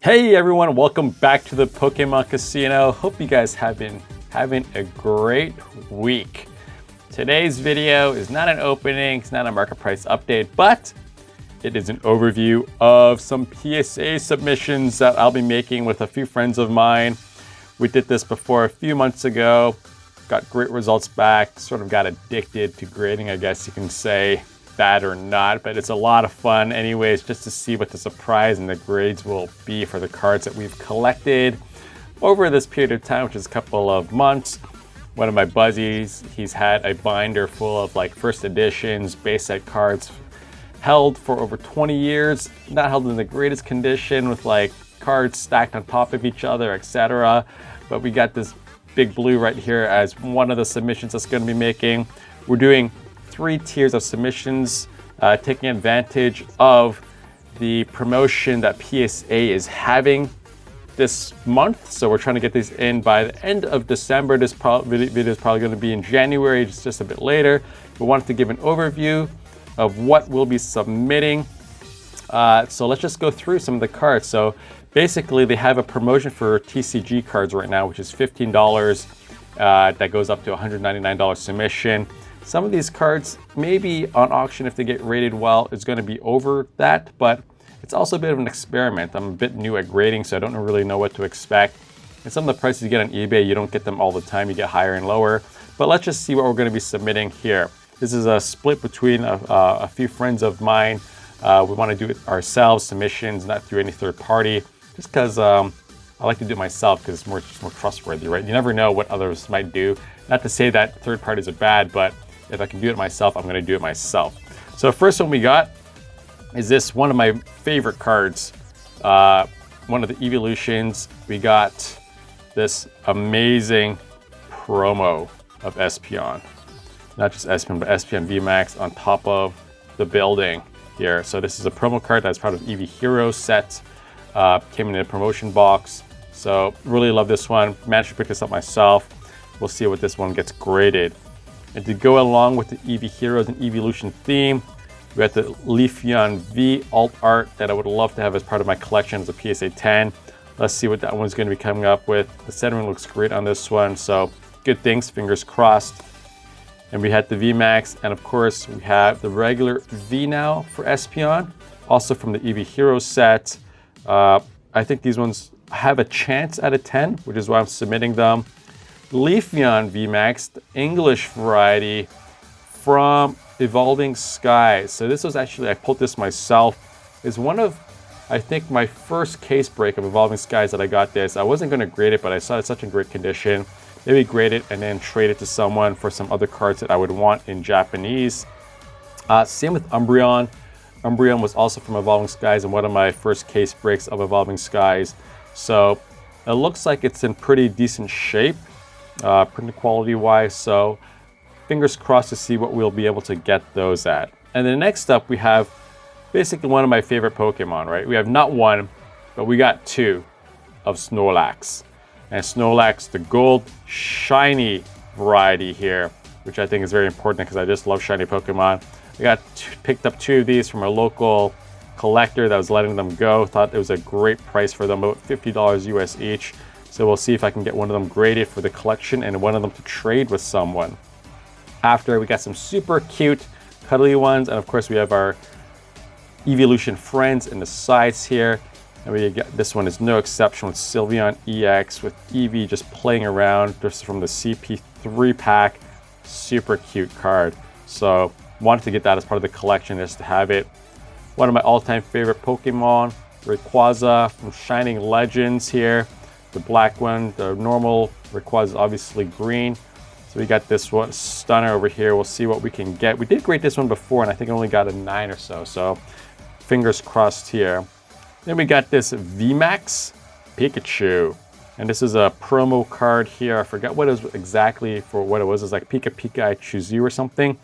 Hey everyone, welcome back to the Pokemon Casino. Hope you guys have been having a great week. Today's video is not an opening, it's not a market price update, but it is an overview of some PSA submissions that I'll be making with a few friends of mine. We did this before a few months ago, got great results back, sort of got addicted to grading, I guess you can say. Bad or not, but it's a lot of fun anyways, just to see what the surprise and the grades will be for the cards that we've collected over this period of time, which is a couple of months. One of my buddies, he's had a binder full of like first editions, base set cards held for over 20 years, not held in the greatest condition with like cards stacked on top of each other, etc. But we got this big blue right here as one of the submissions that's going to be making. We're doing 3 tiers of submissions, taking advantage of the promotion that PSA is having this month. So we're trying to get these in by the end of December. This video is probably going to be in January, just a bit later. We wanted to give an overview of what we'll be submitting. So let's just go through some of the cards. So basically they have a promotion for TCG cards right now, which is $15. That goes up to $199 submission. Some of these cards, maybe on auction, if they get rated well, is going to be over that, but it's also a bit of an experiment. I'm a bit new at grading, so I don't really know what to expect. And some of the prices you get on eBay, you don't get them all the time. You get higher and lower. But let's just see what we're going to be submitting here. This is a split between a few friends of mine. We want to do it ourselves, submissions, not through any third party, just because I like to do it myself because it's more trustworthy, right? You never know what others might do. Not to say that third parties are bad, but if I can do it myself, I'm going to do it myself. So first one we got is this, one of my favorite cards. One of the evolutions. We got this amazing promo of Espeon. Not just Espeon, but Espeon VMAX on top of the building here. So this is a promo card that's part of EV Hero set. Came in a promotion box. So really love this one. Managed to pick this up myself. We'll see what this one gets graded. And to go along with the EV Heroes and Evolution theme, we got the Leafeon V alt art that I would love to have as part of my collection as a PSA 10. Let's see what that one's going to be coming up with. The centering looks great on this one, so good things, fingers crossed. And we had the VMAX, and of course we have the regular V now for Espeon, also from the EV Heroes set. I think these ones have a chance at a 10, which is why I'm submitting them. Leafeon VMAX, the English variety from Evolving Skies. So this was actually, I pulled this myself. It's one of, I think, my first case break of Evolving Skies that I got this. I wasn't going to grade it, but I saw it's such in great condition. Maybe grade it and then trade it to someone for some other cards that I would want in Japanese. Same with Umbreon. Umbreon was also from Evolving Skies and one of my first case breaks of Evolving Skies. So it looks like it's in pretty decent shape. Print quality wise, so fingers crossed to see what we'll be able to get those at. And then next up we have basically one of my favorite Pokemon, right? We have not one, but we got 2 of Snorlax. And Snorlax, the gold shiny variety here, which I think is very important because I just love shiny Pokemon. I picked up 2 of these from a local collector that was letting them go. Thought it was a great price for them, about $50 US each. So we'll see if I can get one of them graded for the collection and one of them to trade with someone. After, we got some super cute, cuddly ones. And of course, we have our Evolution friends in the sides here. And we got, this one is no exception with Sylveon EX with Eevee just playing around. This is from the CP3 pack. Super cute card. So wanted to get that as part of the collection just to have it. One of my all-time favorite Pokemon, Rayquaza from Shining Legends here. The black one, the normal Rayquaza is obviously green. So we got this one, Stunner over here. We'll see what we can get. We did grade this one before, and I think I only got a 9 or so. So fingers crossed here. Then we got this VMAX Pikachu. And this is a promo card here. I forgot what it was exactly for what it was. It's like Pika Pika, I choose you or something.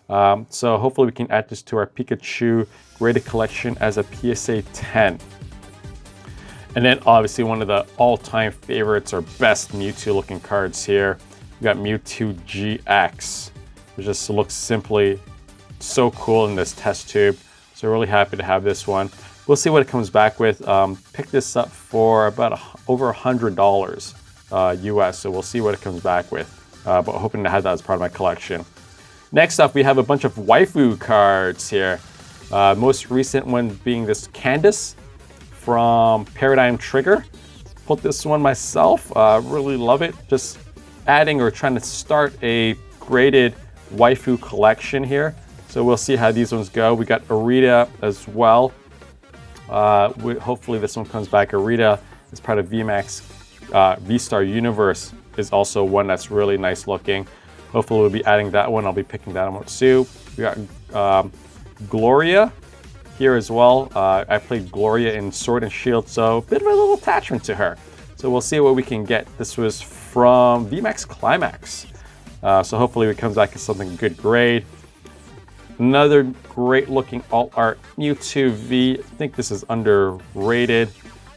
So hopefully we can add this to our Pikachu graded collection as a PSA 10. And then obviously one of the all-time favorites or best Mewtwo looking cards here. We got Mewtwo GX, which just looks simply so cool in this test tube. So really happy to have this one. we'll see what it comes back with. Pick this up for about over $100 US, so we'll see what it comes back with. But hoping to have that as part of my collection. Next up, we have a bunch of waifu cards here. Most recent one being this Candace from Paradigm Trigger. Pulled this one myself, really love it. Just adding or trying to start a graded waifu collection here. So we'll see how these ones go. We got Arita as well. Hopefully this one comes back. Arita is part of VMAX V-Star Universe is also one that's really nice looking. Hopefully we'll be adding that one. I'll be picking that one too. We got Gloria here as well. I played Gloria in Sword and Shield, so a bit of a little attachment to her. So we'll see what we can get. This was from VMAX Climax. So hopefully it comes back as something good grade. Another great looking alt art Mewtwo V. I think this is underrated.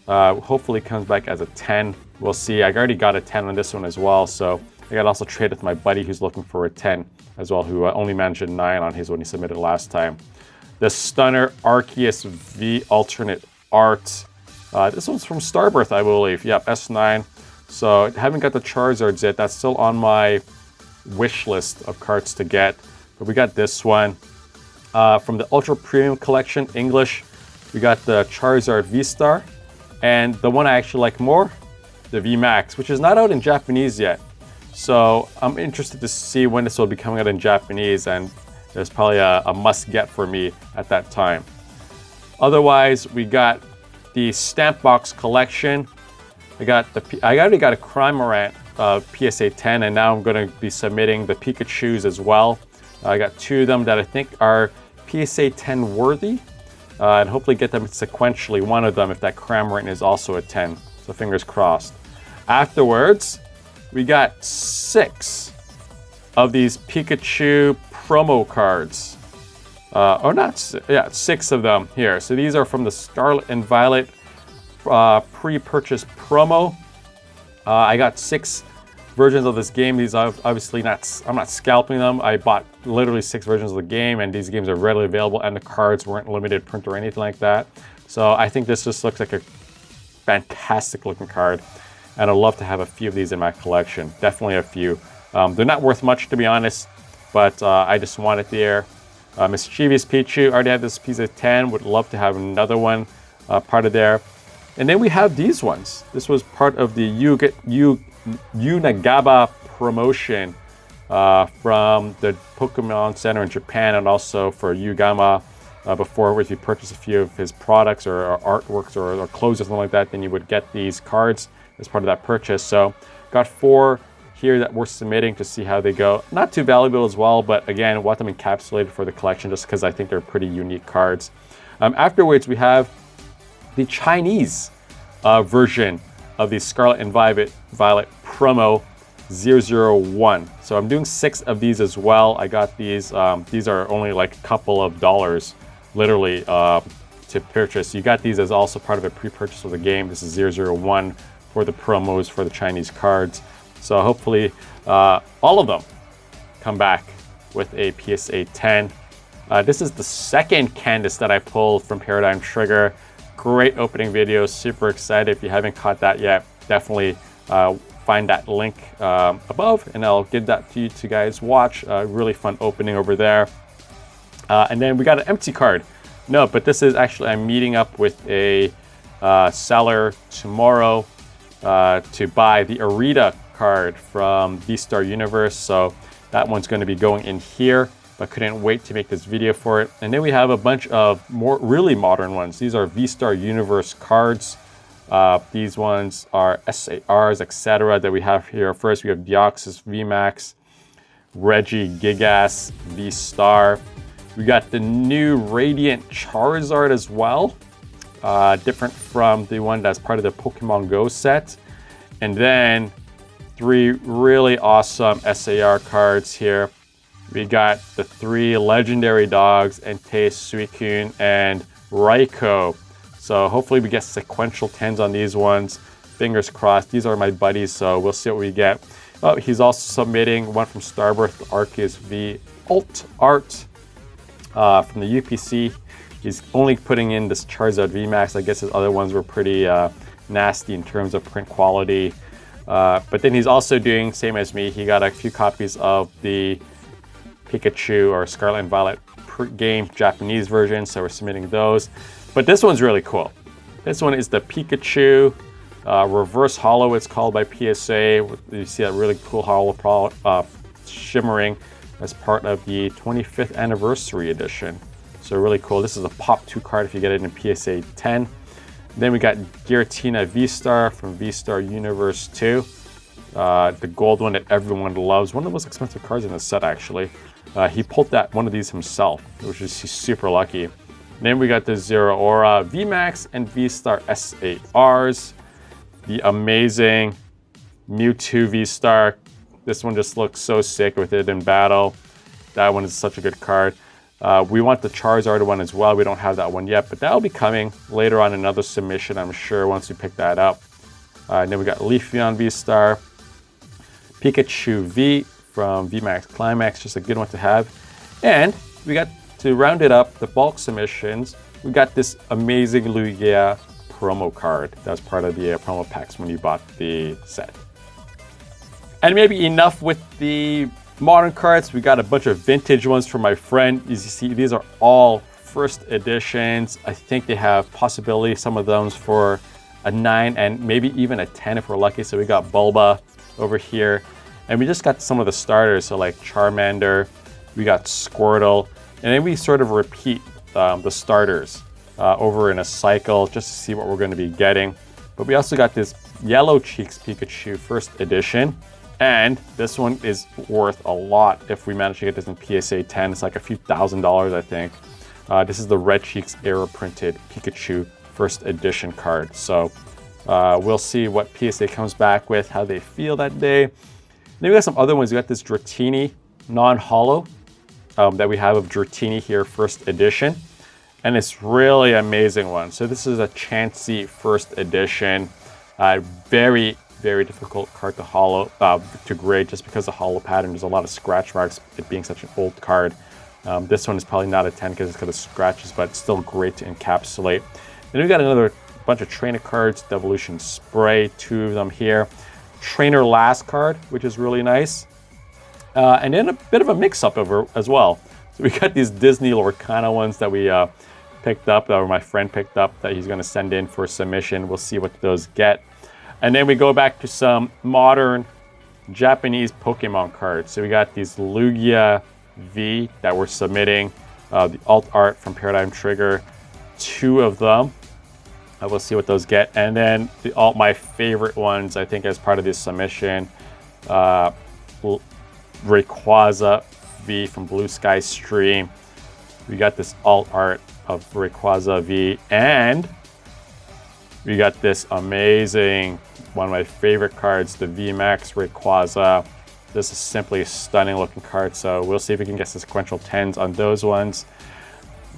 Hopefully it comes back as a 10. We'll see. I already got a 10 on this one as well. So I got also traded with my buddy who's looking for a 10 as well, who only managed a 9 on his when he submitted last time. The Stunner Arceus V alternate art. This one's from Starbirth, I believe. Yep, S9. So I haven't got the Charizards yet. That's still on my wish list of cards to get. But we got this one. From the Ultra Premium Collection, English, we got the Charizard V-Star. And the one I actually like more, the VMAX, which is not out in Japanese yet. So I'm interested to see when this will be coming out in Japanese, and there's probably a must get for me at that time. Otherwise, we got the Stamp Box Collection. I already got a Crimorant PSA 10, and now I'm going to be submitting the Pikachus as well. I got 2 of them that I think are PSA 10 worthy, and hopefully get them sequentially. One of them, if that Cramorant is also a 10, so fingers crossed. Afterwards, we got 6 of these Pikachu promo cards. 6 of them here. So these are from the Scarlet and Violet pre-purchase promo. I got 6 versions of this game. These are obviously I'm not scalping them. I bought literally 6 versions of the game, and these games are readily available, and the cards weren't limited print or anything like that. So I think this just looks like a fantastic looking card, and I'd love to have a few of these in my collection. Definitely a few. They're not worth much, to be honest, but I just want it there. Mischievous Pichu, already have this piece of 10, would love to have another one part of there. And then we have these ones. This was part of the Unagaba promotion from the Pokemon Center in Japan, and also for Yugama. Before, if you purchase a few of his products or artworks or clothes or something like that, then you would get these cards as part of that purchase. So got 4 here that we're submitting to see how they go. Not too valuable as well, but again, want them encapsulated for the collection just because I think they're pretty unique cards. Afterwards, we have the Chinese version of the Scarlet and Violet promo 001. So I'm doing 6 of these as well. I got these. These are only like a couple of dollars, literally, to purchase. You got these as also part of a pre-purchase of the game. This is 001 for the promos for the Chinese cards. So hopefully all of them come back with a PSA 10. This is the second Candace that I pulled from Paradigm Trigger. Great opening video, super excited. If you haven't caught that yet, definitely find that link above, and I'll give that to you to guys watch. Really fun opening over there. And then we got an empty card. No, but this is actually, I'm meeting up with a seller tomorrow to buy the Arita card from V-Star Universe. So that one's going to be going in here, but couldn't wait to make this video for it. And then we have a bunch of more really modern ones. These are V-Star Universe cards. These ones are SARs, etc. that we have here. First, we have Deoxys VMAX, Reggie Gigas V-Star. We got the new Radiant Charizard as well, different from the one that's part of the Pokemon Go set. And then 3 really awesome SAR cards here. We got the 3 legendary dogs, Entei, Suicune, and Raikou. So hopefully we get sequential 10s on these ones. Fingers crossed. These are my buddies, so we'll see what we get. Oh, he's also submitting one from Starbirth, the Arceus V Alt Art from the UPC He's only putting in this Charizard VMAX. I guess his other ones were pretty nasty in terms of print quality. But then he's also doing, same as me, he got a few copies of the Pikachu or Scarlet and Violet game Japanese version, so we're submitting those. But this one's really cool. This one is the Pikachu Reverse Holo, it's called by PSA. You see that really cool holo shimmering as part of the 25th anniversary edition. So really cool. This is a Pop 2 card if you get it in PSA 10. Then we got Giratina V-Star from V-Star Universe 2. The gold one that everyone loves. One of the most expensive cards in the set, actually. He pulled one of these himself, which is super lucky. Then we got the Zero Aura VMAX and V-Star S8Rs. The amazing Mewtwo V-Star. This one just looks so sick with it in battle. That one is such a good card. We want the Charizard one as well. We don't have that one yet, but that'll be coming later on another submission, I'm sure, once we pick that up. And then we got Leafeon V-Star, Pikachu V from VMAX Climax, just a good one to have. And we got, to round it up, the bulk submissions, we got this amazing Lugia promo card. That was part of the promo packs when you bought the set. And maybe enough with the modern cards. We got a bunch of vintage ones from my friend. As you see, these are all first editions. I think they have possibility, some of those for a 9 and maybe even a 10 if we're lucky. So we got Bulba over here. And we just got some of the starters, so like Charmander, we got Squirtle, and then we sort of repeat the starters over in a cycle just to see what we're going to be getting. But we also got this Yellow Cheeks Pikachu first edition. And this one is worth a lot if we manage to get this in PSA 10. It's like a few $1,000s, I think. This is the Red Cheeks Aero Printed Pikachu First Edition card. So we'll see what PSA comes back with, how they feel that day. Then we got some other ones. We got this Dratini non-holo that we have of Dratini here, First Edition. And it's really amazing one. So this is a Chansey First Edition. Very difficult card to holo, to grade just because of the holo pattern. There's a lot of scratch marks, it being such an old card. This one is probably not a 10 because it's got the scratches, but it's still great to encapsulate. Then we got another bunch of trainer cards, Devolution Spray, 2 of them here. Trainer Last card, which is really nice. And then a bit of a mix-up as well. So we got these Disney Lorcana ones that we picked up, or my friend picked up, that he's going to send in for submission. We'll see what those get. And then we go back to some modern Japanese Pokemon cards. So we got these Lugia V that we're submitting, the alt art from Paradigm Trigger, 2 of them. We'll see what those get. And then my favorite ones, I think, as part of this submission, Rayquaza V from Blue Sky Stream. We got this alt art of Rayquaza V, and we got this amazing, one of my favorite cards, the VMAX Rayquaza. This is simply a stunning looking card, so we'll see if we can get some sequential 10s on those ones.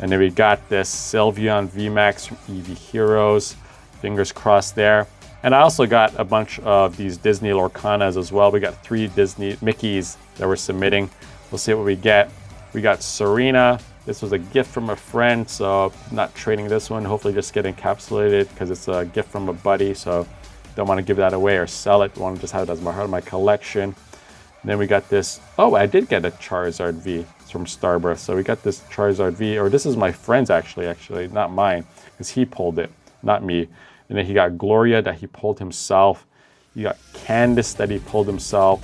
And then we got this Sylveon VMAX from Eevee Heroes. Fingers crossed there. And I also got a bunch of these Disney Lorcanas as well. We got 3 Disney Mickeys that we're submitting. We'll see what we get. We got Serena. This was a gift from a friend, so I'm not trading this one. Hopefully just get encapsulated because it's a gift from a buddy, so don't want to give that away or sell it. I want to just have it as part of my collection. And then we got this, oh, I did get a Charizard V from Starbreath. So we got this Charizard V, or this is my friend's actually, not mine, because he pulled it, not me. And then he got Gloria that he pulled himself. You got Candace that he pulled himself.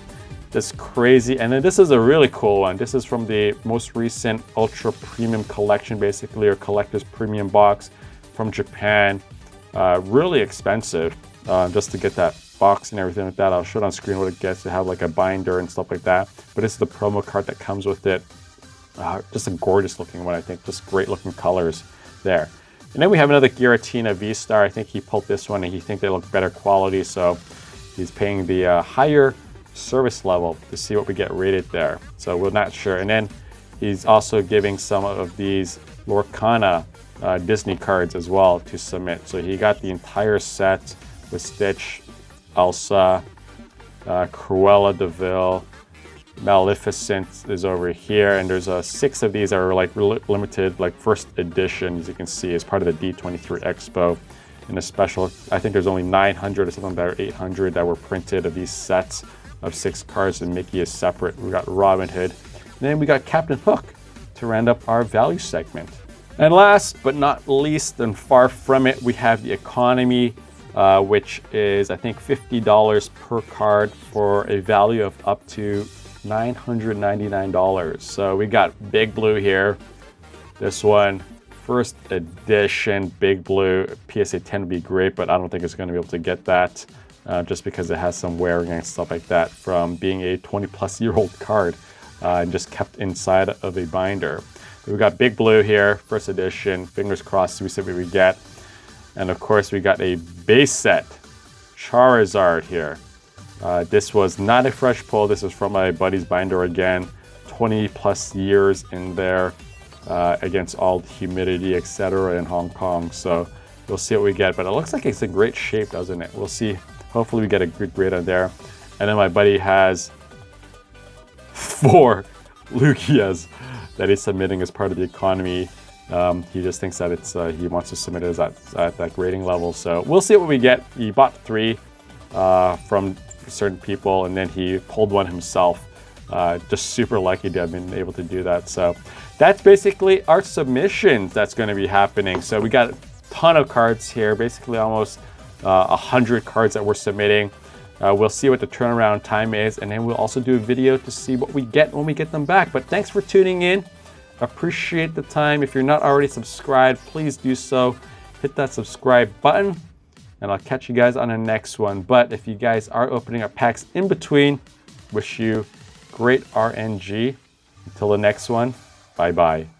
This crazy, and then this is a really cool one. This is from the most recent Ultra Premium Collection, basically, or Collector's Premium Box from Japan. Really expensive, just to get that box and everything like that. I'll show it on screen what it gets to have like a binder and stuff like that. But this is the promo card that comes with it. Just a gorgeous looking one, I think. Just great looking colors there. And then we have another Giratina V-Star. I think he pulled this one and he thinks they look better quality, so he's paying the higher service level to see what we get rated there. So we're not sure. And then he's also giving some of these Lorcana Disney cards as well to submit. So he got the entire set with Stitch, Elsa, Cruella de Vil, Maleficent is over here, and there's 6 of these that are like limited, like first edition, as you can see, as part of the D23 Expo. In a special, I think there's only 900 or something that are 800 that were printed of these sets of 6 cards, and Mickey is separate. We got Robin Hood, and then we got Captain Hook to round up our value segment. And last but not least, and far from it, we have the economy, which is I think $50 per card for a value of up to $999. So we got Big Blue here. This one, first edition Big Blue, PSA 10 would be great, but I don't think it's going to be able to get that just because it has some wearing and stuff like that from being a 20-plus-year-old card and just kept inside of a binder. We got Big Blue here, first edition. Fingers crossed we see what we get. And of course, we got a base set Charizard here. This was not a fresh pull. This was from my buddy's binder again. 20-plus years in there against all the humidity, etc. in Hong Kong. So we'll see what we get. But it looks like it's in great shape, doesn't it? We'll see. Hopefully we get a good grade on there. And then my buddy has 4 Lugias that he's submitting as part of the economy. He just thinks that it's he wants to submit it at that grading level. So we'll see what we get. He bought 3 from certain people, and then he pulled one himself. Just super lucky to have been able to do that. So that's basically our submissions that's going to be happening. So we got a ton of cards here, basically almost 100 cards that we're submitting. We'll see what the turnaround time is, and then we'll also do a video to see what we get when we get them back. But thanks for tuning in. Appreciate the time. If you're not already subscribed, please do so. Hit that subscribe button, and I'll catch you guys on the next one. But if you guys are opening up packs in between, wish you great RNG. Until the next one, bye-bye.